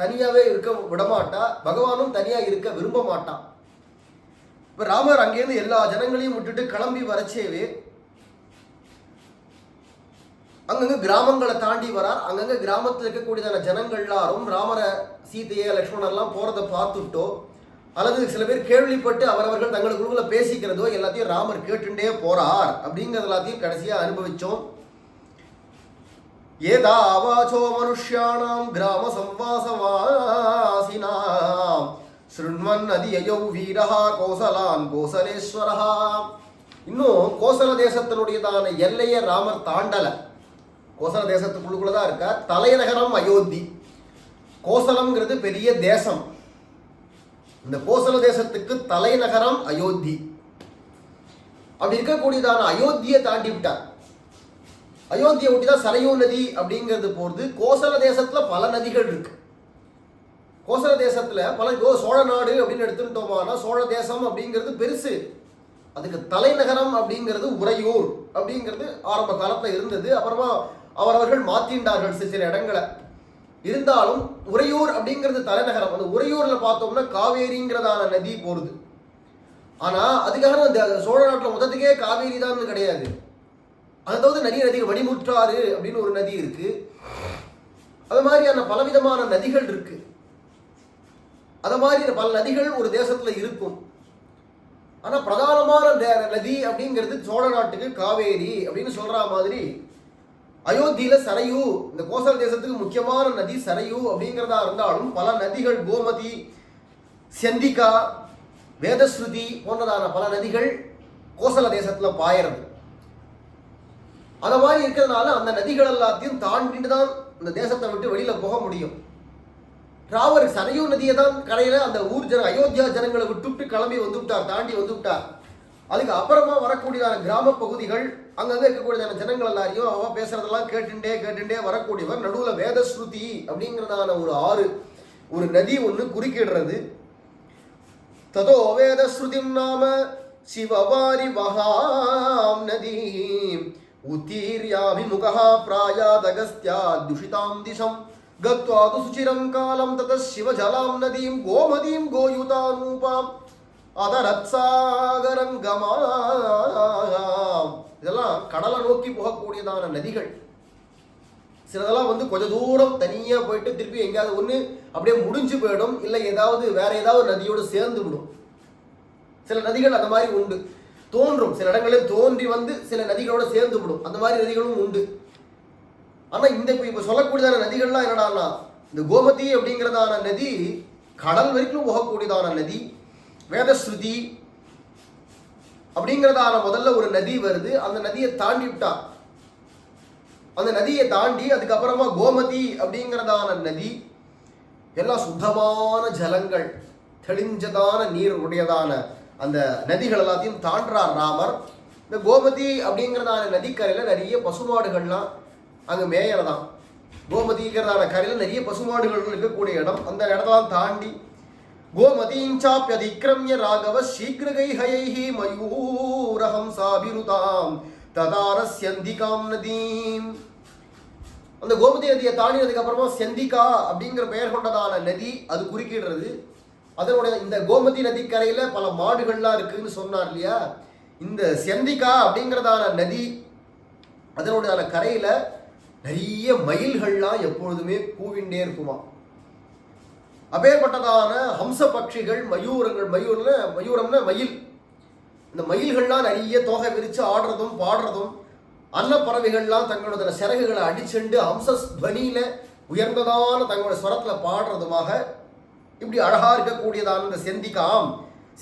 தனியாவே இருக்க விடமாட்டா, பகவானும் தனியா இருக்க விரும்ப மாட்டான். இப்ப ராமர் அங்கேருந்து எல்லா ஜனங்களையும் விட்டுட்டு கிளம்பி வரச்சேவே அங்கங்க கிராமங்களை தாண்டி வரார். அங்கங்க கிராமத்தில் இருக்கக்கூடியதான ஜனங்கள் எல்லாரும் ராமரை, சீதையை, லக்ஷ்மணர்லாம் போறதை பார்த்துட்டோ அல்லது சில பேர் கேள்விப்பட்டு அவரவர்கள் தங்களுக்குள்ள பேசிக்கிறதோ எல்லாத்தையும் ராமர் கேட்டுட்டே போறார் அப்படிங்கிறது எல்லாத்தையும் கடைசியா அனுபவிச்சோம். ஏதா அவாச்சோ மனுஷ்யானாம் கிராம சம்வாசவாசினாம் ஸ்ருண்வன் அதியோ வீரஹா கோசலான் கோசலேஸ்வரஹா. இன்னும் கோசல தேசத்தினுடையதான எல்லையை ராமர் தாண்டல. கோசல தேசத்துக்குள்ளுக்குள்ளதான் இருக்க. தலைநகரம் அயோத்தி. கோசலம்ங்கிறது பெரிய தேசம். இந்த கோசல தேசத்துக்கு தலைநகரம் அயோத்தி. அப்படி இருக்கக்கூடியதான அயோத்தியை தாண்டி விட்டார். அயோத்தியை ஒட்டிதான் சரையூ நதி அப்படிங்கிறது போறது. கோசல தேசத்துல பல நதிகள் இருக்கு. கோசல தேசத்துல பல சோழ நாடு அப்படின்னு எடுத்துட்டோம்னா சோழ தேசம் அப்படிங்கிறது பெருசு. அதுக்கு தலைநகரம் அப்படிங்கிறது உறையூர் அப்படிங்கிறது ஆரம்ப காலத்துல இருந்தது. அப்புறமா அவரவர்கள் மாத்திண்டார்கள் சில இடங்களை. இருந்தாலும் உறையூர் அப்படிங்கிறது தலைநகரம். அந்த உறையூர்ல பார்த்தோம்னா காவேரிங்கிறதான நதி போறது. ஆனா அதுக்காக அந்த சோழ நாட்டில் மொத்தத்துக்கே காவேரி தான் கிடையாது. அதாவது நிறைய நதிகள், மணிமுற்றாறு அப்படின்னு ஒரு நதி இருக்கு. அது மாதிரியான பலவிதமான நதிகள் இருக்கு. அது மாதிரி பல நதிகள் ஒரு தேசத்துல இருக்கும். ஆனா பிரதானமான நதி அப்படிங்கிறது சோழ நாட்டுக்கு காவேரி அப்படின்னு சொல்ற மாதிரி அயோத்தியில சரையூ, இந்த கோசல தேசத்துக்கு முக்கியமான நதி சரையூ அப்படிங்கிறதா இருந்தாலும் பல நதிகள், கோமதி, செந்திகா, வேதஸ்ருதி போன்றதான பல நதிகள் கோசல தேசத்துல பாயறது. அந்த மாதிரி இருக்கிறதுனால அந்த நதிகள் எல்லாத்தையும் தாண்டிட்டு தான் இந்த தேசத்தை விட்டு வெளியில போக முடியும். ராமர் சரையூ நதியை தான் கரையில அந்த ஊர் அயோத்தியா ஜனங்களை விட்டுவிட்டு கிளம்பி வந்து விட்டார், தாண்டி வந்து விட்டார். அதுக்கு அப்புறமா வரக்கூடியதான கிராம பகுதிகள், அங்கங்க இருக்கக்கூடியதான ஜனங்கள் எல்லாரையும் அவ பேசுறதெல்லாம் கேட்டுண்டே வரக்கூடியவர். நடுவுல வேதஸ்ருதி அப்படிங்கிறதான ஒரு ஆறு, ஒரு நதி ஒன்று குறுக்கிடுறது. ததோ வேதஸ்ருதிம் நாம சிவவாரி வஹாம் நதி உத்தீர்யாபிமுகா பிராயாதகஸ்த்யா துஷிதாம் திசம் கத்வாது சுச்சிரம் காலம் தத சிவஜலாம் நதீம் கோமதீம் கோயுதானூபாம் அதரத்சாகரங்கமா. இதெல்லாம் கடலை நோக்கி போகக்கூடியதான நதிகள். சிலதெல்லாம் கொஞ்சம் தூரம் தனியா போயிட்டு திருப்பி எங்கேயாவது ஒன்று அப்படியே முடிஞ்சு போயிடும், இல்லை ஏதாவது வேற ஏதாவது நதியோடு சேர்ந்து விடும். சில நதிகள் அந்த மாதிரி உண்டு, தோன்றும் சில இடங்களில் தோன்றி சில நதிகளோட சேர்ந்து விடும். அந்த மாதிரி நதிகளும் உண்டு. ஆனா இந்த இப்ப சொல்லக்கூடியதான நதிகள்லாம் என்னடான்னா, இந்த கோமதி அப்படிங்கிறதான நதி கடல் வரைக்கும் போகக்கூடியதான நதி. வேதஸ்ருதி அப்படிங்கிறதான முதல்ல ஒரு நதி வருது. அந்த நதியை தாண்டி விட்டா, அந்த நதியை தாண்டி அதுக்கப்புறமா கோமதி அப்படிங்கிறதான நதி. எல்லாம் சுத்தமான ஜலங்கள், தெளிஞ்சதான நீர் உடையதான அந்த நதிகள் எல்லாத்தையும் தாண்டார் ராமர். இந்த கோமதி அப்படிங்கிறதான நதிக்கரையில நிறைய பசுமாடுகள்லாம் அங்கே மேயறதான். கோமதிங்கிறதான கரையில் நிறைய பசுமாடுகள் இருக்கக்கூடிய இடம். அந்த இடத்தெல்லாம் தாண்டி கோமதீஞ்சாப்யதிக்ரம்ய ராகவ சீக்கிரகைஹயைஹி மயூரஹம் சாபிருதாம் ததார செந்திகாம் நதீம். அந்த கோமதி நதியை தாண்டினதுக்கு அப்புறமா செந்திகா அப்படிங்கிற பெயர் கொண்டதான நதி அது குறுக்கிடுறது. அதனுடைய இந்த கோமதி நதிக்கரையில பல மாடுகள்லாம் இருக்குன்னு சொன்னார் இல்லையா. இந்த செந்திகா அப்படிங்கிறதான நதி அதனுடைய கரையில நிறைய மயில்கள்லாம் எப்பொழுதுமே கூவிண்டே இருக்குமா. அப்பேற்பட்டதான ஹம்ச பட்சிகள், மயூரங்கள், மயூரம்னா மயில். இந்த மயில்கள்லாம் நிறைய தோகை விரிச்சு ஆடுறதும் பாடுறதும், அன்னப்பறவைகள்லாம் தங்களோட சிறகுகளை அடிச்சுண்டு ஹம்சத்வனியில உயர்ந்ததான தங்களுடைய ஸ்வரத்துல பாடுறதுமாக இப்படி அழகா இருக்கக்கூடியதான இந்த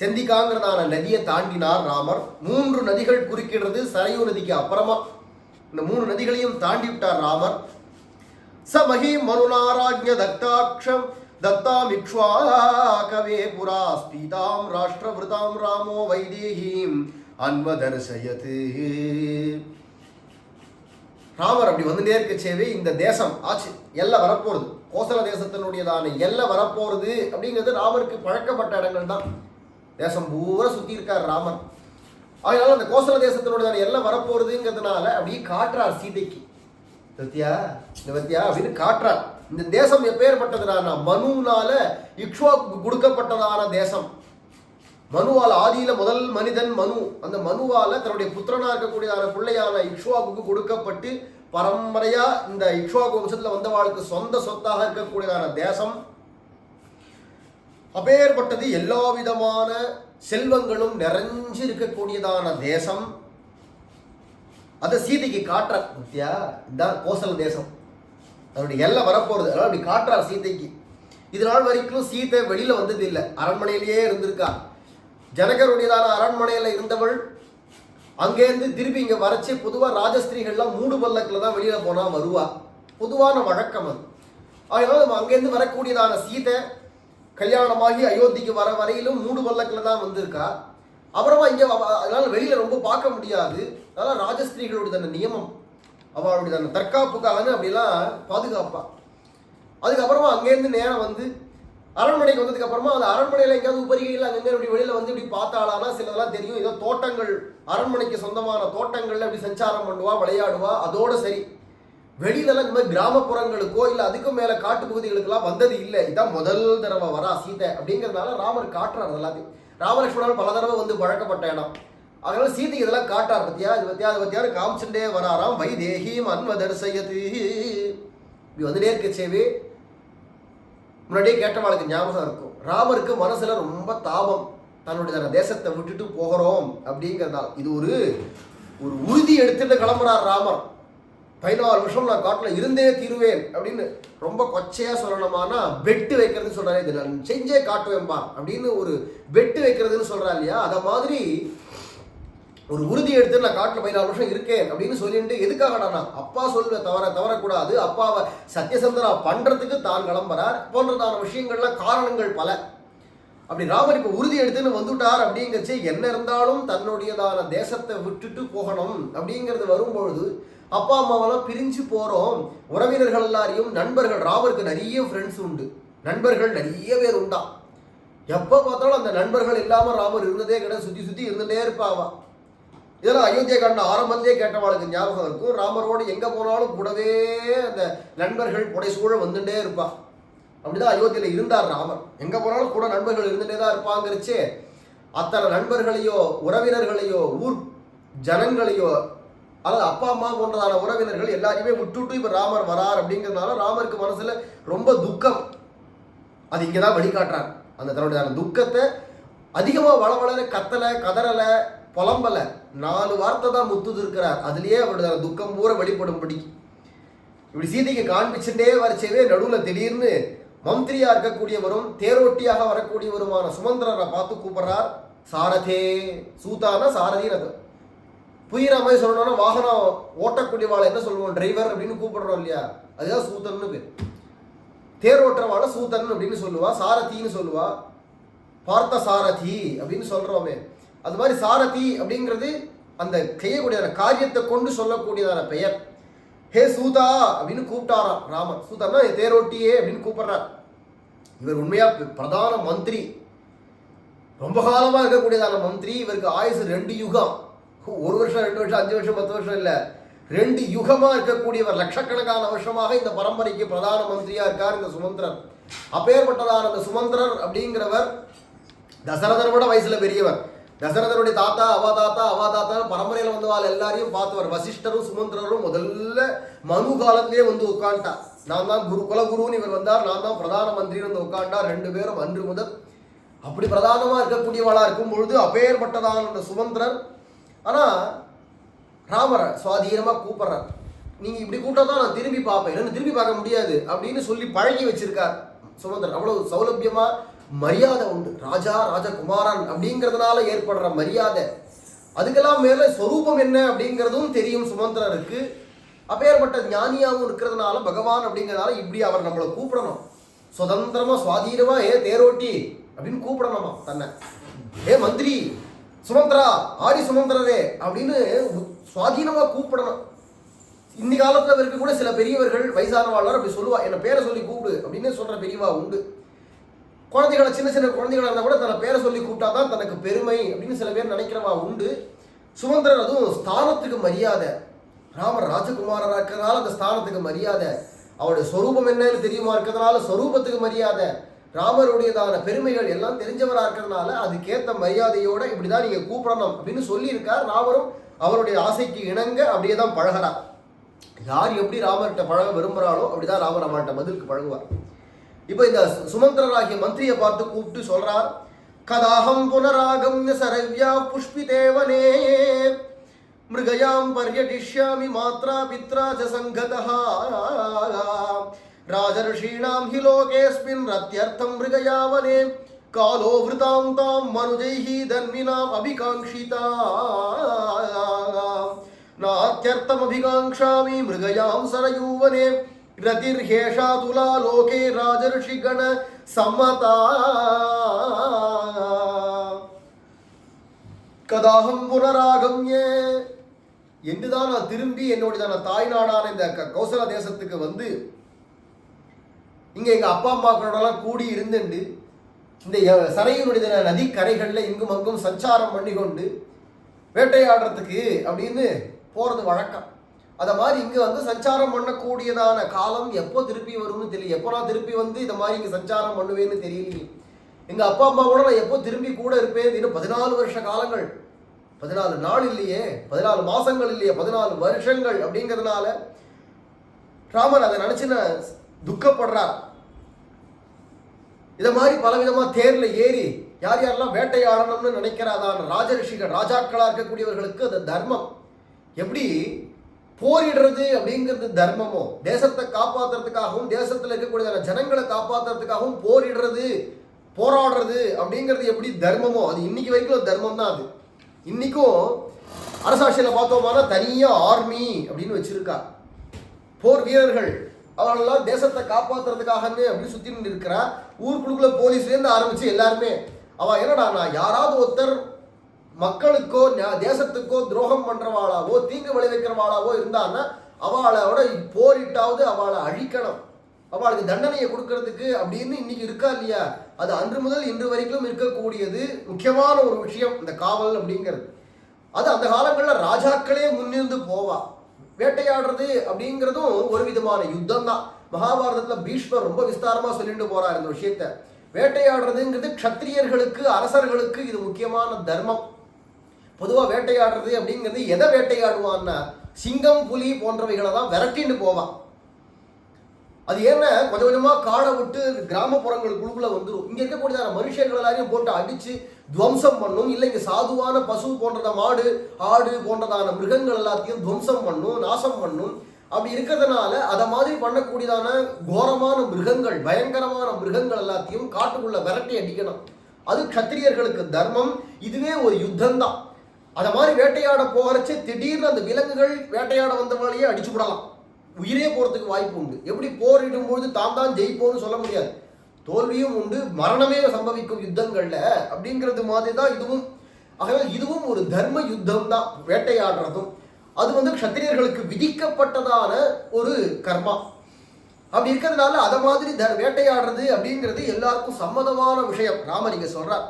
செந்திகாங்கிறதான நதியை தாண்டினார் ராமர். 3 நதிகள் குறுக்கிடுறது சரையூ நதிக்கு அப்புறமா. இந்த 3 நதிகளையும் தாண்டி விட்டார் ராமர். சமஹி மனுநாராஜ்ய தத்தாட்சம் தத்தாமிக்ஷ்வாகவே புரா ஸ்பீதாம் ராஷ்டிரவிருதாம் ராமோ வைதேகீம் அன்வதர்சயத். ராமர் அப்படி வந்துட்டே இருக்கச்சேவே இந்த தேசம் ஆச்சு, எல்லாம் வரப்போறது. கோசல தேசத்தினுடையதான எல்லை வரப்போறது அப்படிங்கிறது ராமருக்கு பழக்கப்பட்ட இடங்கள் தான். தேசம் பூரா சுத்தி இருக்கார் ராமர். அதனால அந்த கோசல தேசத்தினுடையதான எல்லை வரப்போறதுங்கிறதுனால அப்படியே காட்டுறார் சீதைக்கு. பத்தியா அப்படின்னு காட்டுறார். இந்த தேசம் எப்பேற்பட்டதுனா மனுனால இக்ஷ்வாக்கு கொடுக்கப்பட்டதான தேசம். மனுவால் ஆதியில முதல் மனிதன் மனு, அந்த மனுவால தன்னுடைய புத்திரனா இருக்கக்கூடியதான பிள்ளையான இக்ஷ்வாக்கு கொடுக்கப்பட்டு பரம்பரையா இந்த இக்ஷ்வாக்கு வம்சத்துல வந்தவாளுக்கு சொந்த சொத்தாக இருக்கக்கூடியதான தேசம். அப்பேற்பட்டது எல்லா விதமான செல்வங்களும் நிறைஞ்சு இருக்கக்கூடியதான தேசம். அதை சீதைக்கு காட்டுறார். பத்தியா, இதுதான் கோசல தேசம், அதனுடைய எல்லை வரப்போறது. அதனால அப்படி காட்டுறார் சீதைக்கு. இது நாள் வரைக்கும் சீதை வெளியில வந்தது இல்லை, அரண்மனையிலேயே இருந்திருக்கா. ஜனகருடையதான அரண்மனையில இருந்தவள் அங்கேருந்து திருப்பி இங்க வரைச்சு பொதுவாக ராஜஸ்திரீகள்லாம் மூடு பல்லக்கில் தான் வெளியில போனா வருவா, பொதுவான வழக்கம் அது. அதனால நம்ம அங்கேருந்து வரக்கூடியதான சீதை கல்யாணமாகி அயோத்திக்கு வர வரையிலும் மூடு பல்லக்கில் தான் வந்திருக்கா. அப்புறமா இங்கே அதனால வெளியில ரொம்ப பார்க்க முடியாது. அதனால ராஜஸ்திரீகளுடைய தன்னை நியமம், அவளுடைய தன்னை தற்காப்புக்காக அப்படிலாம் பாதுகாப்பா. அதுக்கப்புறமா அங்கேருந்து நேரம் வந்து அரண்மனைக்கு வந்ததுக்கு அப்புறமா அந்த அரண்மனையில் எங்கேயாவது உபரிகையில் அங்கங்கே இப்படி வெளியில வந்து இப்படி பார்த்தாளானா சிலதெல்லாம் தெரியும். ஏதோ தோட்டங்கள், அரண்மனைக்கு சொந்தமான தோட்டங்கள்ல அப்படி சஞ்சாரம் பண்ணுவா, விளையாடுவா. அதோட சரி, வெளியிலலாம் இந்த மாதிரி கிராமப்புறங்களுக்கோ இல்லை அதுக்கும் மேலே காட்டு பகுதிகளுக்கெல்லாம் வந்தது இல்லை. இதான் முதல் தடவை வரா சீதை. அப்படிங்கிறதுனால ராமர் காட்டுறார் எல்லாத்தையும். ராமலட்சுமணன் பல தடவை வந்து பழக்கப்பட்ட இடம், அதனால சீதைக்கு இதெல்லாம் காட்டார். பத்தியா இது பத்தியா அது பத்தியாரு காமிச்சுட்டே வராராம். வைதேகி மன்வதர்சயது இப்படி வந்துட்டே இருக்கச்சேவே முன்னாடியே கேட்டவாளுக்கு ஞாபகம் இருக்கும். ராமருக்கு மனசுல ரொம்ப தாபம், தன்னுடைய தேசத்தை விட்டுட்டு போகிறோம் அப்படிங்கிறதால் இது ஒரு ஒரு உறுதி எடுத்துட்டு கிளம்புறார் ராமர். 14 வருஷம் நான் காட்டில் இருந்தே தீருவேன் அப்படின்னு ரொம்ப கொச்சையா சொல்லணுமானா வெட்டு வைக்கிறதுன்னு சொல்றாரு. இது நான் செஞ்சே காட்டுவேன்பா அப்படின்னு ஒரு வெட்டு வைக்கிறதுன்னு சொல்றா இல்லையா, அத மாதிரி ஒரு உறுதி எடுத்து நான் காட்டில் 14 வருஷம் இருக்கேன் அப்படின்னு சொல்லிட்டு எதுக்காகடா நான் அப்பா சொல்ல தவறக்கூடாது, அப்பாவை சத்தியசந்தரா பண்றதுக்கு தான் கிளம்புறார் போன்றதான விஷயங்கள்லாம் காரணங்கள் பல. அப்படி ராமர் இப்போ உறுதி எடுத்துன்னு வந்துட்டார். அப்படிங்கிறச்சு என்ன இருந்தாலும் தன்னுடையதான தேசத்தை விட்டுட்டு போகணும் அப்படிங்கிறது வரும்பொழுது அப்பா அம்மாவெல்லாம் பிரிஞ்சு போறோம். உறவினர்கள் எல்லாரையும், நண்பர்கள், ராமருக்கு நிறைய ஃப்ரெண்ட்ஸ் உண்டு, நண்பர்கள் நிறைய பேர் உண்டா. எப்போ பார்த்தாலும் அந்த நண்பர்கள் இல்லாமல் ராமர் இருந்ததே கிடையாது, சுற்றி சுற்றி இருந்துட்டே இருப்பாவா. இதெல்லாம் அயோத்தியா காண்ட ஆரம்பத்திலே கேட்டவாளுக்கு ஞாபகம் இருக்கும். ராமரோடு எங்கே போனாலும் கூடவே அந்த நண்பர்கள் புடைசூழ வந்துட்டே இருப்பா. அப்படிதான் அயோத்தியில் இருந்தார் ராமர். எங்கே போனாலும் கூட நண்பர்கள் இருந்துட்டே தான் இருப்பாங்கிறச்சே அத்தனை நண்பர்களையோ உறவினர்களையோ ஊர் ஜனங்களையோ அதாவது அப்பா அம்மா போன்றதான உறவினர்கள் எல்லாரையுமே விட்டுட்டு இப்போ ராமர் வரார். அப்படிங்கிறதுனால ராமருக்கு மனசுல ரொம்ப துக்கம். அது இங்கே தான் வழிகாட்டுறார். அந்த தன்னுடைய துக்கத்தை அதிகமாக வளவளர கத்தலை, கதறலை, புலம்பலை, 4 வார்த்தை தான் முத்துது இருக்கிறார். அதுலேயே அவருடைய துக்கம் பூரா வெளிப்படும்படி இப்படி சீதைக்கு காண்பிச்சுட்டே வரைச்சவே நடுவில் திடீர்னு மந்திரியா இருக்கக்கூடியவரும் தேரோட்டியாக வரக்கூடியவருமான சுமந்திரரை பார்த்து கூப்பிடுறார். சாரதே, சூதான சாரதின்னு புயிற மாதிரி சொல்லணும்னா வாகனம் ஓட்டக்கூடியவாளை என்ன சொல்லுவோம், டிரைவர் அப்படின்னு கூப்பிடுறோம் இல்லையா, அதுதான் சூதன்னு பேர். தேர் ஓட்டுறவாளை சூதன் அப்படின்னு சொல்லுவா, சாரதின்னு சொல்லுவா, பார்த்த சாரதி அப்படின்னு சொல்றோமே. அது மாதிரி சாரதி அப்படிங்கிறது அந்த செய்யக்கூடியதான காரியத்தை கொண்டு சொல்லக்கூடியதான பெயர். ஹே சூதா அப்படின்னு கூப்பிட்டாராம் ராமன். சூதன்னா தேரோட்டியே அப்படின்னு கூப்பிடுறார். இவர் உண்மையா பிரதான மந்திரி, ரொம்ப காலமா இருக்கக்கூடியதான மந்திரி. இவருக்கு ஆயுசு 2 யுகம், 1 வருஷம் 2 வருஷம் 5 வருஷம் 10 வருஷம் இல்ல, 2 யுகமா இருக்கக்கூடியவர். லட்சக்கணக்கான வருஷமாக இந்த பரம்பரைக்கு பிரதான மந்திரியா இருக்கார் இந்த சுமந்திரர். அப்பேற்பட்டதான அந்த சுமந்திரர் அப்படிங்கிறவர் தசரதர் விட வயசுல பெரியவர். தசரதருடைய தாத்தா அவா தாத்தா பரம்பரையில வந்தவாள் எல்லாரையும் பார்த்தவர். வசிஷ்டரும் சுமந்திரரும் முதல்ல மனு காலத்திலேயே வந்து உட்காண்டா. நான் தான் குலகுருன்னு இவர் வந்தார், நான் தான் பிரதான மந்திரின்னு வந்து உட்காண்டார். 2 பேரும் அன்று முதல் அப்படி பிரதானமா இருக்கக்கூடியவளா இருக்கும் பொழுது அப்பேற்பட்டதான அந்த சுமந்திரர். ஆனா ராமரை சுவாதீனமா கூப்பிடுறார். நீங்க இப்படி கூப்பிட்டா தான் நான் திரும்பி பார்ப்பேன், இல்லைன்னு திரும்பி பார்க்க முடியாது அப்படின்னு சொல்லி பழகி வச்சிருக்கார் சுமந்திரர். அவ்வளவு சௌலபியமா மரியாதை உண்டு. ராஜா ராஜகுமாரன் அப்படிங்கிறதுனால ஏற்படுற மரியாதை, அதுக்கெல்லாம் மேல ஸ்வரூபம் என்ன அப்படிங்கிறதும் தெரியும் சுமந்திரருக்கு. அப்பேற்பட்ட ஞானியாகவும் இருக்கிறதுனால பகவான் அப்படிங்கிறதுனால இப்படி அவர் நம்மளை கூப்பிடணும். சுதந்திரமா சுவாதீனமா ஏ தேரோட்டி அப்படின்னு கூப்பிடணுமா தன்னை. ஏ மந்திரி சுமந்திரா, ஆடி சுமந்திரரே அப்படின்னு சுவாதீனமா கூப்பிடணும். இந்த காலத்துல இருக்க கூட சில பெரியவர்கள் வயசானவாழ்வார் அப்படி சொல்லுவா, என்ன பேரை சொல்லி கூப்பிடு அப்படின்னு சொல்ற பெரியவா உண்டு. குழந்தைகளை சின்ன சின்ன குழந்தைகளா இருந்தால் கூட தன்னை பேரை சொல்லி கூப்பிட்டா தான் தனக்கு பெருமை அப்படின்னு சில பேர் நினைக்கிறவா உண்டு. சுமந்திரர் அதுவும் ஸ்தானத்துக்கு மரியாதை. ராமர் ராஜகுமாரராக இருக்கிறதுனால அந்த ஸ்தானத்துக்கு மரியாதை. அவருடைய ஸ்வரூபம் என்னன்னு தெரியுமா இருக்கிறதுனால ஸ்வரூபத்துக்கு மரியாதை, ராமருடையதான பெருமைகள் எல்லாம் தெரிஞ்சவராக இருக்கிறதுனால அதுக்கேற்ற மரியாதையோட இப்படிதான் நீங்க கூப்பிடணும் அப்படின்னு சொல்லியிருக்கார். ராமரும் அவருடைய ஆசைக்கு இணங்க அப்படியே தான் பழகிறார். யார் எப்படி ராமர்கிட்ட பழக விரும்புகிறாளோ அப்படிதான் ராமர் அவர்கிட்ட பதிலுக்கு பழகுவார். இப்போ இந்த சுமந்திரராகிய மந்திரியை பார்த்து கூப்பிட்டு சொல்றார், கதாஹம் புனராகம்ய சரவ்யா புஷ்பிதேவனே மிருகயாம் பர்யடிஷ்யாமி மாத்ரா பித்ரா ச சங்கதஹ ராஜர்ஷீணாம் ஹி லோகேஸ்மின் ரத்யர்த்தம் மிருகயாவனே காலோ விருதாம் தாம் மனுஜைஹி தன்வினாம் அபிகாங்ஷிதா நாத்யர்த்தம் அபிகாங்ஷாமி மிருகயாம் சரயூவனே ரதிர்ஹேஷா துலா லோகே ராஜர்ஷிகண சம்மதா கதாஹம் புனராகம்ய என்றுதான் நான் திரும்பி என்னுடைய தாய் நாடான இந்த கௌசல தேசத்துக்கு வந்து இங்க எங்க அப்பா அம்மாக்களோடலாம் கூடி இருந்துண்டு இந்த சரையினுடைய நதி கரைகளில் இங்கும் அங்கும் சஞ்சாரம் பண்ணி கொண்டு வேட்டையாடுறதுக்கு அப்படின்னு போறது வழக்கம். அதை மாதிரி இங்க வந்து சஞ்சாரம் பண்ணக்கூடியதான காலம் எப்போ திருப்பி வரும்னு தெரியல. எப்போ நான் திருப்பி வந்து இந்த மாதிரி இங்க சஞ்சாரம் பண்ணுவேன்னு தெரியலையே. எங்க அப்பா அம்மா கூட நான் எப்போ திரும்பி கூட இருப்பேன். இன்னும் 14 வருஷ காலங்கள், 14 நாள் இல்லையே, 14 மாசங்கள் இல்லையே, 14 வருஷங்கள் அப்படிங்கிறதுனால ராமர் அதை நினைச்சு துக்கப்படுறார். இதை மாதிரி பலவிதமா தேர்ல ஏறி யார் யாரெல்லாம் வேட்டையாடணும்னு நினைக்கிறாதான ராஜரிஷிகள் ராஜாக்களா இருக்கக்கூடியவர்களுக்கு அது தர்மம். எப்படி போரிடுறது அப்படிங்கிறது தர்மமோ, தேசத்தை காப்பாற்றுறதுக்காகவும் தேசத்தில் இருக்கக்கூடிய ஜனங்களை காப்பாற்றுறதுக்காகவும் போரிடுறது போராடுறது அப்படிங்கிறது எப்படி தர்மமோ, அது இன்னைக்கு வரைக்கும் தர்மம் தான். அது இன்னைக்கும் அரசாட்சியில் பார்த்தோம்னா தனியாக ஆர்மி அப்படின்னு வச்சிருக்கா. போர் வீரர்கள் அவர்களெல்லாம் தேசத்தை காப்பாற்றுறதுக்காகன்னு அப்படின்னு சுற்றி நின்று இருக்கிறா. ஊருக்குழுக்குள்ள போலீஸ்லேருந்து ஆரம்பித்து எல்லாருமே அவள் என்னடா நான் யாராவது ஒருத்தர் மக்களுக்கோ தேசத்துக்கோ துரோகம் பண்றவாளாவோ தீங்கு விளைவிக்கிறவாளாவோ இருந்தான்னா அவளோட போரிட்டாவது அவளை அழிக்கணும், அவளுக்கு தண்டனையை கொடுக்கறதுக்கு அப்படின்னு இன்னைக்கு இருக்கா இல்லையா. அது அன்று முதல் இன்று வரைக்கும் இருக்கக்கூடியது முக்கியமான ஒரு விஷயம் இந்த காவல் அப்படிங்கிறது. அது அந்த காலங்களில் ராஜாக்களே முன்னிருந்து போவா. வேட்டையாடுறது அப்படிங்கிறதும் ஒரு விதமான யுத்தம் தான். மகாபாரதத்தில் பீஷ்மர் ரொம்ப விஸ்தாரமா சொல்லிட்டு போறார் இந்த விஷயத்த. வேட்டையாடுறதுங்கிறது க்ஷத்திரியர்களுக்கு அரசர்களுக்கு இது முக்கியமான தர்மம். பொதுவாக வேட்டையாடுறது அப்படிங்கிறது எதை வேட்டையாடுவான்னா சிங்கம் புலி போன்றவைகளை தான் விரட்டின்னு போவான். அது ஏன்னா கொஞ்சம் கொஞ்சமா காடை விட்டு கிராமப்புறங்களுக்குள்ள வந்துடும். இங்க இருக்கக்கூடிய மனுஷர்கள் எல்லாரையும் போட்டு அடிச்சு துவம்சம் பண்ணும். இல்லை இங்க சாதுவான பசு போன்றத மாடு ஆடு போன்றதான மிருகங்கள் எல்லாத்தையும் துவம்சம் பண்ணும், நாசம் பண்ணும். அப்படி இருக்கிறதுனால அதை மாதிரி பண்ணக்கூடியதான கோரமான மிருகங்கள் பயங்கரமான மிருகங்கள் எல்லாத்தையும் காட்டுக்குள்ள விரட்டி அடிக்கணும். அது க்ஷத்திரியர்களுக்கு தர்மம். இதுவே ஒரு யுத்தம் தான். அதை மாதிரி வேட்டையாட போகிறச்சு திடீர்னு அந்த விலங்குகள் வேட்டையாட வந்தவங்களையே அடிச்சு விடலாம், உயிரே போறதுக்கு வாய்ப்பு உண்டு. எப்படி போரிடும் பொழுது தான் ஜெயிப்போம்னு சொல்ல முடியாது, தோல்வியும் உண்டு, மரணமே சம்பவிக்கும் யுத்தங்கள்ல அப்படிங்கிறது மாதிரி தான் இதுவும். ஆகவே இதுவும் ஒரு தர்ம யுத்தம் தான் வேட்டையாடுறதும். அது வந்து க்ஷத்திரியர்களுக்கு விதிக்கப்பட்டதான ஒரு கர்மா. அப்படி இருக்கிறதுனால அதை மாதிரி வேட்டையாடுறது அப்படிங்கிறது எல்லாருக்கும் சம்மதமான விஷயம். ராமர் இங்க சொல்றார்.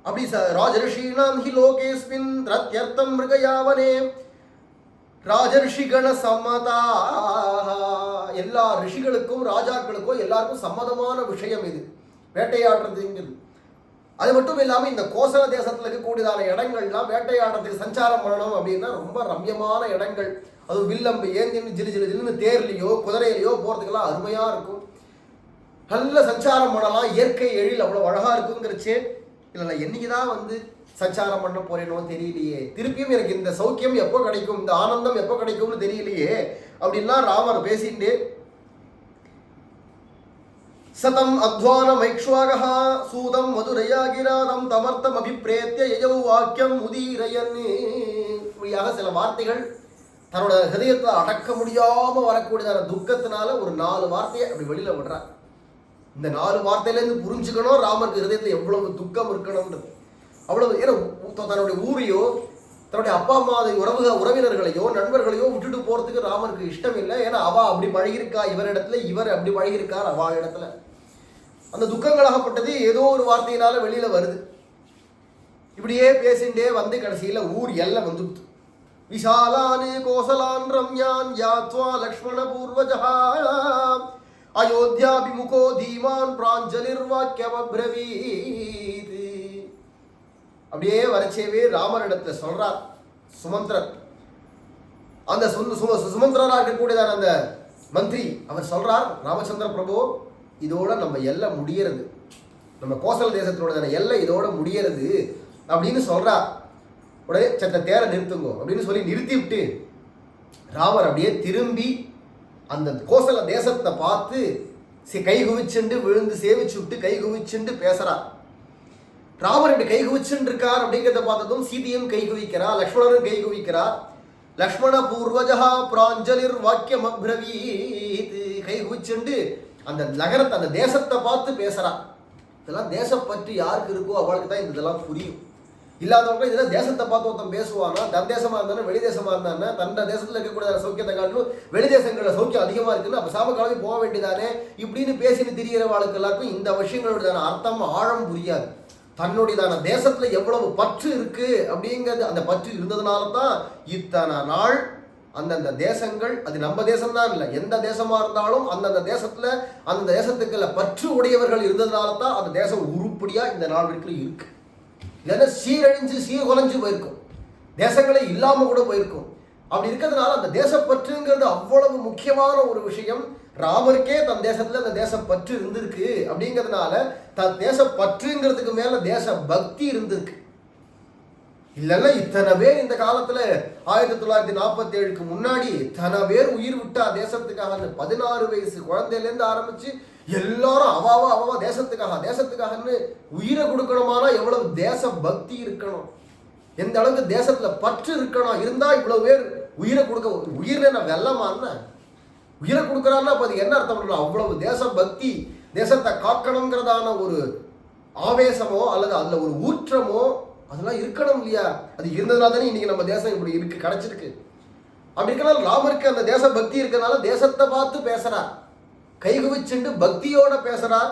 அப்படி ராஜரிஷீணாம் ஹி லோகேஸ்மின் ரத்யர்த்தம் மிருகயாவனே ராஜரிஷிகண சம்மதா. எல்லா ரிஷிகளுக்கும் ராஜாக்களுக்கும் எல்லாருக்கும் சம்மதமான விஷயம் இது வேட்டையாடுறதுங்கிறது. அது மட்டும் இல்லாமல் இந்த கோசல தேசத்தில் இருக்கக்கூடியதான இடங்கள்லாம் வேட்டையாடுறதுக்கு சஞ்சாரம் பண்ணணும் அப்படின்னா ரொம்ப ரம்யமான இடங்கள். அது வில்லம்பு ஏந்தின்னு ஜிலு ஜிலு ஜிலுன்னு தேர்லையோ குதிரையிலையோ போகிறதுக்கெல்லாம் அருமையாக இருக்கும். நல்ல சஞ்சாரம் பண்ணலாம், இயற்கை எழில் அவ்வளோ அழகாக இருக்குங்கிறச்சே. இல்லை என்னைக்கு தான் வந்து சஞ்சாரம் பண்ண போறேனோ தெரியலையே, திருப்பியும் எனக்கு இந்த சௌக்கியம் எப்போ கிடைக்கும், இந்த ஆனந்தம் எப்போ கிடைக்கும்னு தெரியலையே அப்படின்லாம் ராமர் பேசிட்டு சதம் அத்வான மைக்ஷ்வாகா சூதம் மதுரையா கிராதம் தமர்த்தம் அபிப்ரேத்திய யஜௌ வாக்கியம் உதீரயன். இப்படியாக சில வார்த்தைகள் தன்னோட ஹிருதயத்தை அடக்க முடியாம வரக்கூடியதான துக்கத்தினால ஒரு 4 வார்த்தையை அப்படி வெளியில விடுறார். இந்த 4 வார்த்தையிலேருந்து புரிஞ்சுக்கணும் ராமருக்கு ஹிருதயத்தில் எவ்வளவு துக்கம் இருக்கணும்ன்றது. அவ்வளவு ஏன்னா தன்னுடைய ஊரையோ தன்னுடைய அப்பா அம்மா உறவினர்களையோ நண்பர்களையோ விட்டுட்டு போறதுக்கு ராமருக்கு இஷ்டம் இல்லை. ஏன்னா அவ அப்படி பழகிருக்கா இவரிடத்துல, இவர் அப்படி பழகிருக்கார் அவ இடத்துல. அந்த துக்கங்களாகப்பட்டது ஏதோ ஒரு வார்த்தையினால வெளியில வருது. இப்படியே பேசிண்டே வந்து கடைசியில ஊர் எல்லை வந்துடுது. விஷாலான் கோசலான் ரம்யான் யாத்வா லக்ஷ்மண பூர்வஜः அயோத்தியாபிமுகோ தீமான் பிராஞ்சலிர்வாக்கியம் அப்ரவீத். அப்படியே வரச்சேவே ராமரிடத்துல சொல்றார் சுமந்திரர். அந்த சுமந்திரனா இருக்கக்கூடியதான அந்த மந்திரி அவர் சொல்றார், ராமச்சந்திர பிரபு இதோட நம்ம எல்லை முடியறது, நம்ம கோசல தேசத்தினோட எல்லை இதோட முடியறது அப்படின்னு சொல்றார். உடனே சத்த தேரை நிறுத்துங்கோ அப்படின்னு சொல்லி நிறுத்தி விட்டு ராமர் அப்படியே திரும்பி அந்த கோசல தேசத்தை பார்த்து கை குவிச்சுண்டு விழுந்து சேவிச்சு விட்டு கை குவிச்சுண்டு பேசுறார். ராமர் இப்படி கை குவிச்சுட்டு இருக்கார் அப்படிங்கிறத பார்த்ததும் சீதையும் கை குவிக்கிறார், லக்ஷ்மணரும் கை குவிக்கிறார். லக்ஷ்மண பூர்வஜா பிராஞ்சலிர் வாக்கியம் அப்ரவீத். கை குவிச்சுண்டு அந்த நகரத்தை அந்த தேசத்தை பார்த்து பேசுறார். இதெல்லாம் தேசப்பற்றி யாருக்கு இருக்கோ அவளுக்கு தான் இதெல்லாம் புரியும். இல்லாதவங்க இதெல்லாம் தேசத்தை பார்த்து ஒருத்தன் பேசுவானா, தன் தேசமா இருந்தானே வெளி தேசமா இருந்தானே, தன்ன தேசத்துல இருக்கக்கூடிய சௌக்கியத்தை காட்டிலும் வெளி தேசங்கள சௌக்கியம் அதிகமா இருக்குன்னு அப்ப சாம கிளம்பி போக வேண்டியதானே இப்படின்னு பேசின்னு திரிகிறவாளுக்கு எல்லாருக்கும் இந்த விஷயங்களுடைய அர்த்தம் ஆழம் புரியாது. தன்னுடையதான தேசத்துல எவ்வளவு பற்று இருக்கு அப்படிங்கிறது, அந்த பற்று இருந்ததுனால தான் இத்தனை நாள் அந்தந்த தேசங்கள், அது நம்ம தேசம் தான் இல்லை, எந்த தேசமா இருந்தாலும் அந்தந்த தேசத்துல அந்த தேசத்துக்குள்ள பற்று உடையவர்கள் இருந்ததுனால தான் அந்த தேசம் உருப்படியா இந்த நாள் வரைக்கும் இருக்கு. இல்லைன்னா சீரழிஞ்சு சீர்குலைஞ்சு போயிருக்கும், தேசங்களே இல்லாம கூட போயிருக்கும். அப்படி இருக்கிறதுனால அந்த தேசப்பற்றுங்கிறது அவ்வளவு முக்கியமான ஒரு விஷயம். ராமருக்கே தன் தேசத்துல அந்த தேசப்பற்று இருந்திருக்கு அப்படிங்கிறதுனால தன் தேசப்பற்றுங்கிறதுக்கு மேல தேச பக்தி இருந்திருக்கு. இல்லைன்னா இத்தனை பேர் இந்த காலத்துல 1947க்கு முன்னாடி இத்தனை பேர் உயிர் விட்டா தேசத்துக்காக. அந்த 16 வயசு குழந்தையிலேருந்து ஆரம்பிச்சு எல்லாரும் அவாவா தேசத்துக்காகன்னு உயிரை கொடுக்கணுமானா எவ்வளவு தேச பக்தி இருக்கணும், எந்த அளவுக்கு தேசத்துல பற்று இருக்கணும். இருந்தா இவ்வளவு பேர் உயிரை கொடுக்க, உயிர் என்ன வெள்ளமான்னு உயிரை கொடுக்குறான்னா அப்ப அது என்ன அர்த்தம் பண்ணணும்? அவ்வளவு தேச பக்தி, தேசத்தை காக்கணுங்கிறதான ஒரு ஆவேசமோ அல்லது அதுல ஒரு ஊற்றமோ அதெல்லாம் இருக்கணும் இல்லையா? அது இருந்ததுனால தானே இன்னைக்கு நம்ம தேசம் இப்படி இருக்கு, கிடைச்சிருக்கு. அப்படி இருக்கனால ராமருக்கு அந்த தேச பக்தி இருக்கிறதுனால தேசத்தை பார்த்து பேசுறார், கைகுவிச்சுண்டு பக்தியோட பேசுறார்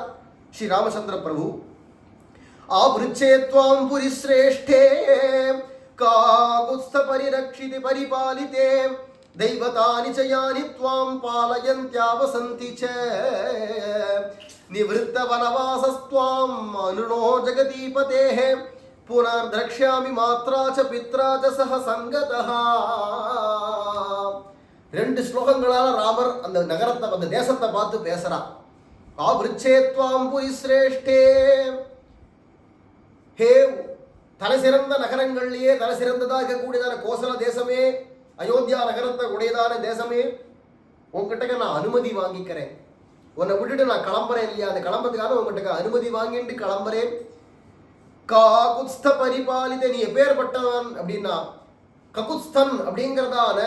ஸ்ரீ ராமச்சந்திர பிரபு. ஆவ்ருச்சேத்வாம் புரி சிரேஷ்டே காகுஸ்த பரிரக்ஷிதி பரிபாலிதே தெய்வதானி ச யானி த்வாம் பாலயந்த்யாவசந்தி ச நிவ்ருத்த வனவாசஸ்த்வாம் அனுனோ ஜகதீபதேஹ புனர்த்ரக்ஷ்யாமி மாத்ரா ச பித்ரா ச சஹ சங்கதஹ. 2 ஸ்லோகங்களால ராமர் அந்த நகரத்தை அந்த தேசத்தை பார்த்து பேசுறார். ஆவ்ருச்சேத்வாம் புரி சிரேஷ்டே, ஹே தலை சிறந்த நகரங்கள்லயே தலை சிறந்ததாக இருக்கக்கூடியதான கோசல தேசமே, அயோத்தியா நகரத்தை உடையதான தேசமே, உங்ககிட்ட நான் அனுமதி வாங்கிக்கிறேன். உன்னை விட்டுட்டு நான் கிளம்புறேன் இல்லையா, அந்த கிளம்புறதுக்காக உங்ககிட்ட அனுமதி வாங்கிட்டு கிளம்புறேன். காகுஸ்த பரிபாலித, நீ எப்பேற்பட்டவன் அப்படின்னா ககுஸ்தன் அப்படிங்கிறதான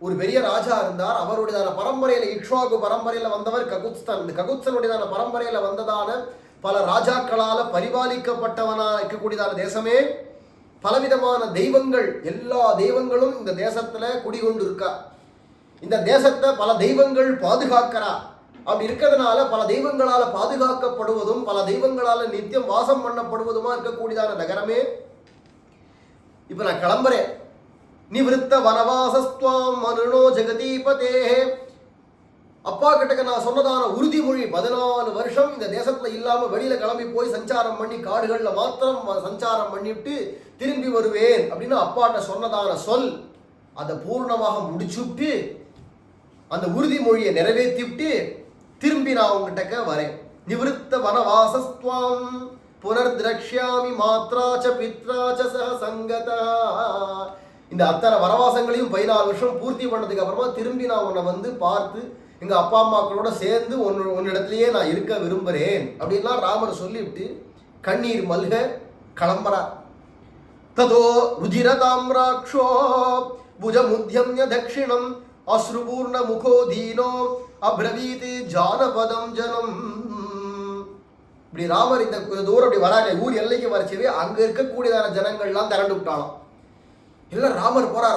ஒரு பெரிய ராஜா இருந்தார். அவருடையதான பரம்பரையில இக்ஷ்வாகு பரம்பரையில வந்தவர் ககுஸ்தன். இந்த ககுஸ்தனுடையதான பரம்பரையில வந்ததான பல ராஜாக்களால பரிபாலிக்கப்பட்டவனா இருக்கக்கூடியதான தேசமே, பலவிதமான தெய்வங்கள், எல்லா தெய்வங்களும் இந்த தேசத்துல குடிகொண்டு இருக்கா. இந்த தேசத்தை பல தெய்வங்கள் பாதுகாக்கிறா. அப்படி இருக்கிறதுனால பல தெய்வங்களால பாதுகாக்கப்படுவதும் பல தெய்வங்களால நித்தியம் வாசம் பண்ணப்படுவதுமா இருக்கக்கூடியதான நகரமே, இப்ப நான் கிளம்புறேன். நிவிருத்த வனவாசஸ்துவாம் மனுனோ ஜெகதீபதே, அப்பா கிட்டக்க நான் சொன்னதான உறுதிமொழி 14 வருஷம் இந்த தேசத்துல இல்லாம வெளியில கிளம்பி போய் சஞ்சாரம் பண்ணி காடுகள்ல மாத்திரம் சஞ்சாரம் பண்ணிவிட்டு திரும்பி வருவேன் அப்படின்னு அப்பாட்ட சொன்னதான சொல், அதை பூர்ணமாக முடிச்சுட்டு அந்த உறுதிமொழியை நிறைவேற்றிவிட்டு திரும்பி நான் உங்ககிட்ட வரேன். நிவிருத்த வனவாசஸ்துவாம் புனர்த்ரக்ஷ்யாமி மாத்ரா ச பித்ரா ச சஹ சங்கதா. இந்த அத்தனை வனவாசங்களையும் 14 வருஷம் பூர்த்தி பண்ணதுக்கு அப்புறமா திரும்பி நான் உன்னை வந்து பார்த்து எங்க அப்பா அம்மாக்களோட சேர்ந்து உன்னிடத்திலேயே நான் இருக்க விரும்புகிறேன் அப்படின்லாம் ராமர் சொல்லிவிட்டு கண்ணீர் மல்க கிளம்புறார். ததோ ருஜிரதாம்ராக்ஷோ புஜமுத்யம்ய தட்சிணம் அஸ்ருபூர்ண முகோ தீனோ அப்ரவீத் ஜானபதம் ஜனம். இப்படி ராமர் இந்த தூரம் அப்படி வராங்க, ஊர் எல்லைக்கு வரச்சவே அங்க இருக்கக்கூடியதான ஜனங்கள்லாம் திரண்டு விட்டாலும் எல்லாம் ராமர் போறாரு.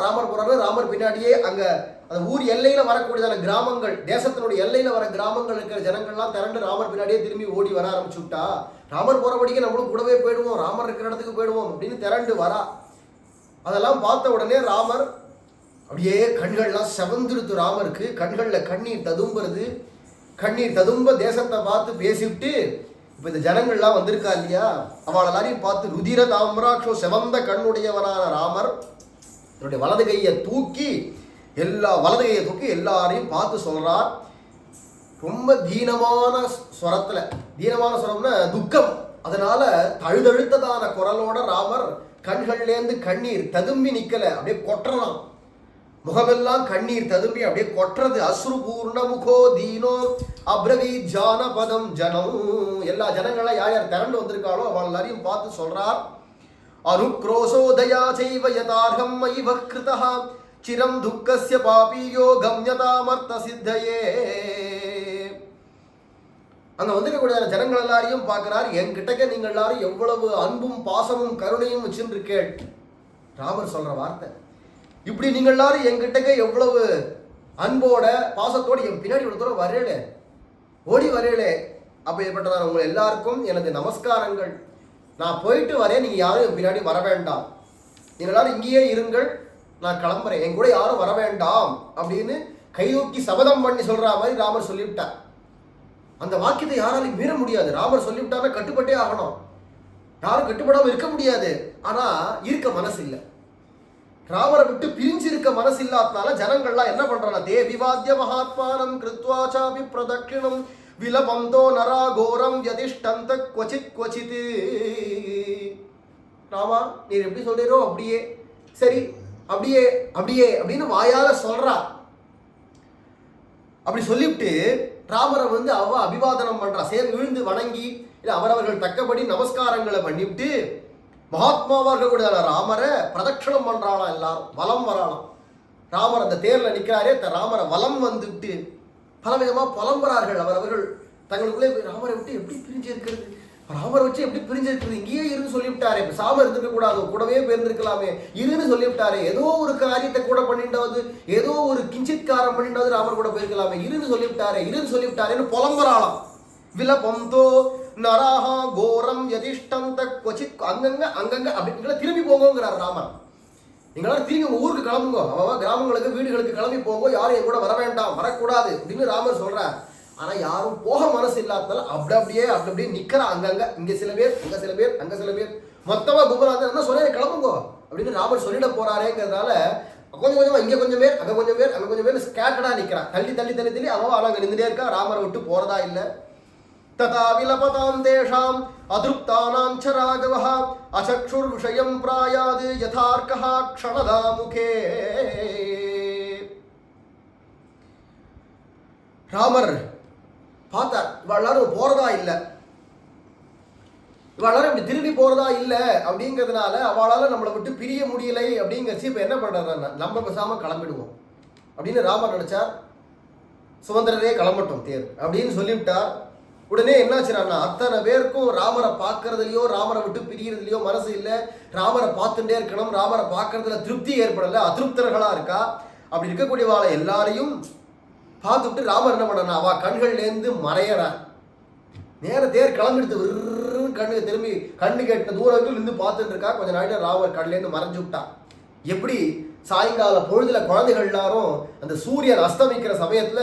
ராமர் பின்னாடியே அங்க அந்த ஊர் எல்லையில வரக்கூடியதான கிராமங்கள், தேசத்தினுடைய எல்லையில வர கிராமங்கள் இருக்கிற ஜனங்கள்லாம் திரண்டு ராமர் பின்னாடியே திரும்பி ஓடி வர ஆரம்பிச்சு விட்டா, ராமர் போறபடிக்கு நம்மளும் கூடவே போயிடுவோம், ராமர் இருக்கிற இடத்துக்கு போயிடுவோம் அப்படின்னு திரண்டு வரா. அதெல்லாம் பார்த்த உடனே ராமர் அப்படியே கண்கள்லாம் செவந்திருத்து ராமருக்கு, கண்கள்ல கண்ணீர் ததும்புறது. கண்ணீர் ததும்ப தேசத்தை பார்த்து பேசிவிட்டு இப்ப இந்த ஜனங்கள்லாம் வந்திருக்கா இல்லையா, அவள் எல்லாரையும் பார்த்து ருதிர தாம்ராட்சோ செவந்த கண்ணுடையவனான ராமர் என்னுடைய வலது கையை தூக்கி எல்லாரையும் பார்த்து சொல்றார். ரொம்ப தீனமான ஸ்வரத்துல, தீனமான ஸ்வரம்னா துக்கம், அதனால தழுதழுத்ததான குரலோட ராமர் கண்கள்லேருந்து கண்ணீர் ததும்பி நிக்கல, அப்படியே கொட்டுறான். முகமெல்லாம் கண்ணீர் ததும்பி அப்படியே கொட்டுறது. அஸ்ரு பூர்ண முகோ தீனோ அப்ரவி ஜானபதம் ஜனம். எல்லா ஜனங்களும் யார் யார் திரண்டு வந்திருக்காளோ அவள் எல்லாரையும் பார்த்து சொல்றார். அனுக்ரோசோதயா செய்வ யதார்ஹம் மயி வக்ருதா சிரம் துக்கஸ்ய பாபியோ கம்யதாமர்த்த சித்தயே. அங்க வந்திருக்கக்கூடிய ஜனங்கள் எல்லாரையும் பார்க்கிறார். என்கிட்டக்க நீங்கள் எல்லாரும் எவ்வளவு அன்பும் பாசமும் கருணையும் வச்சுருக்கேள். ராமர் சொல்ற வார்த்தை, இப்படி நீங்கள் எல்லாரும் என்கிட்டக்க எவ்வளவு அன்போட பாசத்தோடு என் பின்னாடி இவ்வளவு தூரம் வரேளே, ஓடி வரேளே, அப்ப ஏற்பட்டதான உங்கள் எல்லாருக்கும் எனது நமஸ்காரங்கள். நான் போயிட்டு வரேன், நீங்க யாரும் என் பின்னாடி வர வேண்டாம், நீங்கள் எல்லாரும் இங்கேயே இருங்கள், நான் கிளம்புறேன், என் கூட யாரும் வர வேண்டாம் அப்படின்னு கைதூக்கி சபதம் பண்ணி சொல்ற மாதிரி ராமர் சொல்லிவிட்டார். அந்த வாக்கியத்தை யாராலையும் மீற முடியாது. ராமர் சொல்லிவிட்டாருன்னா கட்டுப்பட்டே ஆகணும், யாரும் கட்டுப்படாம இருக்க முடியாது. ஆனா இருக்க மனசு இல்லை, ராமரை விட்டு பிரிஞ்சு இருக்க மனசு இல்லாதனால ஜனங்கள்லாம் என்ன பண்றாங்க, தேவிவாத்திய மகாத்மானம் கிருத்வாச்சாபி பிரதட்சிணம் விலபந்தோ நரா கோரம் யதிஷ்டந்த குவச்சித் குவச்சித். ராமா நீர் எப்படி சொல்றீரோ அப்படியே சரி, அப்படியே அப்படியே அப்படின்னு வாயால சொல்றா. அப்படி சொல்லிவிட்டு ராமரை அவ அபிவாதனம் பண்றா, சேர்ந்து விழுந்து வணங்கி அவரவர்கள் தக்கபடி நமஸ்காரங்களை பண்ணிவிட்டு மகாத்மாவாக கூட ராமரை பிரதட்சணம் பண்றாளாம். எல்லாரும் வலம் வராளாம். ராமர் அந்த தேர்ல நிற்கிறாரே, ராமரை வலம் வந்துட்டு பலவிதமா புலம்புறார்கள். அவரவர்கள் தங்களுக்குள்ளே ராமரை விட்டு எப்படி பிரிஞ்சு இருக்கிறது, ராமரை வச்சு எப்படி பிரிஞ்சு இருக்கிறது, இங்கேயே இருந்து சொல்லிவிட்டாரே, சாம இருந்திருக்க கூடாது, கூடவே போயிருந்திருக்கலாமே, இருன்னு சொல்லிவிட்டாரே, ஏதோ ஒரு காரியத்தை கூட பண்ணிட்டாவது, ஏதோ ஒரு கிஞ்சித்காரம் பண்ணிட்டாவது ராமர் கூட போயிருக்கலாமே, இருன்னு சொல்லிவிட்டாரேன்னு புலம்புறாளாம். விலபந்தோ நராஹா கோரம் யதிஷ்டந்த கொச்சித். அங்கங்க அப்படி திரும்பி போங்கிறார் ராமர். நீங்களாம் திரும்பி உங்க ஊருக்கு கிளம்புங்க, அவ கிராமங்களுக்கு வீடுகளுக்கு கிளம்பி போங்க, யாரும் என் கூட வர வேண்டாம், வரக்கூடாது அப்படின்னு ராமர் சொல்றார். ஆனா யாரும் போக மனசு இல்லாததால அப்படியே நிக்கிறா. அங்கங்க இங்க சில பேர், அங்க சில பேர், அங்க சில பேர், மொத்தமா கும்பலாக என்ன சொல்ல கிளம்புங்க அப்படின்னு ராமர் சொல்லிட போறாரேங்கிறதுனால கொஞ்சம் கொஞ்சமா இங்க கொஞ்சம் பேர், அங்க கொஞ்சம் பேர், அங்க கொஞ்சம் பேர் ஸ்கேட்டடா நிக்கிறான். தள்ளி தள்ளி தள்ளி தள்ளி அவன் அங்க நின்றுட்டே இருக்கா, ராமரை விட்டு போறதா இல்லை. ததா விலபதாம் தேஷாம் அதிருப்தானாம் ச ராகவஹ அசக்ஷுர் விஷயம் பிராயாது யதார்க்கஹ க்ஷணதா முகே. ராமர் பார்த்தார், இவளாரும் போறதா இல்லை, இவளாரும் இப்படி திரும்பி போறதா இல்லை அப்படிங்கிறதுனால அவளால நம்மளை விட்டு பிரிய முடியலை அப்படிங்கிறச்சு இப்ப என்ன பண்றாருன்னா நம்ம பேசாம கிளம்பிடுவோம் அப்படின்னு ராமர் நினைச்சார். சுமந்திரரே கிளம்பட்டும் தேர் அப்படின்னு சொல்லிவிட்டார். உடனே என்னாச்சுன்னா அத்தனை பேருக்கும் ராமரை பார்க்கறதுலையோ ராமரை விட்டு பிரியறதுலையோ மனசு இல்லை, ராமரை பார்த்துட்டே இருக்கணும், ராமரை பார்க்கறதுல திருப்தி ஏற்படலை, அதிருப்தர்களா இருக்கா. அப்படி இருக்கக்கூடியவாளை எல்லாரையும் பார்த்துட்டு ராமர் என்ன பண்ணா, அவ கண்கள்லேருந்து மறையறான். நேர தேர் கிளம்பிடுத்து, கண்ணுக்கு திரும்பி கண்ணு கேட்ட தூரத்தில் இருந்து பார்த்துட்டு இருக்கா. கொஞ்ச நாளைக்கு ராமர் கண்லேருந்து மறைஞ்சு விட்டா. எப்படி சாயங்கால பொழுதுல குழந்தைகள் எல்லாரும் அந்த சூரியன் அஸ்தமிக்கிற சமயத்துல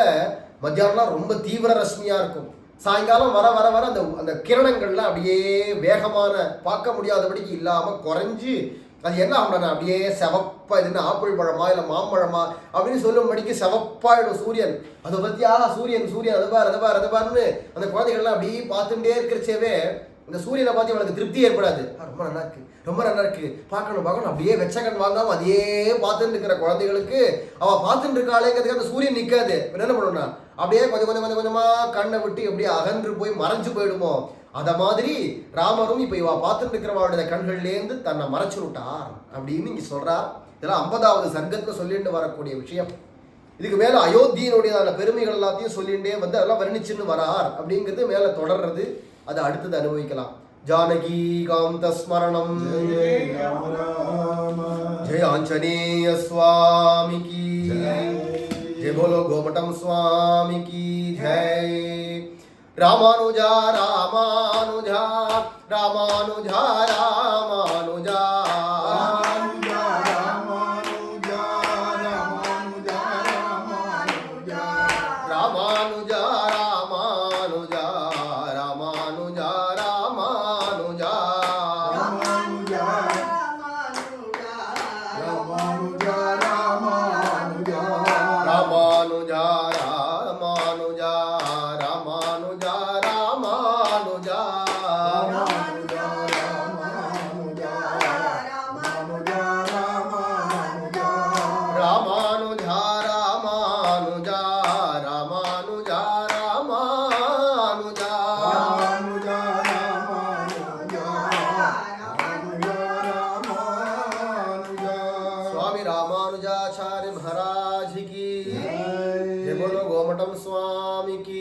மத்தியானம் ரொம்ப தீவிர ரஷ்மியா இருக்கும், சாயங்காலம் வர வர வர அந்த கிரணங்கள்லாம் அப்படியே வேகமான பார்க்க முடியாதபடிக்கு இல்லாம குறைஞ்சு அது என்ன ஆகணும்னா அப்படியே செவப்பா, இது ஆப்பிள் பழமா இல்லை மாம்பழமா அப்படின்னு சொல்லும்படிக்கு செவப்பாயிடும் சூரியன். அதை பத்தியா சூரியன் சூரியன் அதுபாருன்னு அந்த குழந்தைகள்லாம் அப்படியே பார்த்துட்டே இருக்கிறச்சேவே இந்த சூரியனை பார்த்து அவளுக்கு திருப்தி ஏற்படாது. ரொம்ப நல்லா இருக்கு, ரொம்ப நல்லா இருக்கு, பார்க்கணும் அப்படியே வெச்சக்கண் வாங்காம அதையே பார்த்துட்டு இருக்கிற குழந்தைகளுக்கு அவ பார்த்துட்டு இருக்காளேங்கிறதுக்கு அந்த சூரியன் நிற்காது. என்ன பண்ணணும்னா அப்படியே கொஞ்சம் கொஞ்சமா கண்ணை விட்டு அப்படியே அகன்று போய் மறைஞ்சு போயிடுமோ. அத மாதிரி ராமரும் இப்ப இவ பார்த்துட்டு இருக்கிறவளுடைய கண்கள்லேருந்து தன்னை மறைச்சு விட்டார் அப்படின்னு இங்க சொல்றார். இதெல்லாம் 50வது சர்க்கத்துல சொல்லிட்டு வரக்கூடிய விஷயம். இதுக்கு மேல அயோத்தியினுடைய பெருமைகள் எல்லாத்தையும் சொல்லிட்டே வந்து அதெல்லாம் வர்ணிச்சுன்னு வரார் அப்படிங்கிறது மேல தொடர்றது. அதை அடுத்தது அனுபவிக்கலாம். ஜானகி காந்த ஸ்மரணம், ஜெய ஆஞ்சநேய சுவாமி கி ஜெய, போலோ கோமட்டம் சுவாமி கி ஜெய். ராமானுஜா ராமானுஜா ராமானுஜா ராமானுஜா. రామానుజా రామానుజా రామానుజా రామానుజా రామానుజా రామానుజా రామానుజా రామానుజా రామానుజా రామానుజా రామానుజా రామానుజా రామానుజా రామానుజా స్వామి రామానుజాచార్య మహారాజ్ కి జయ బోలో గోమటం స్వామికి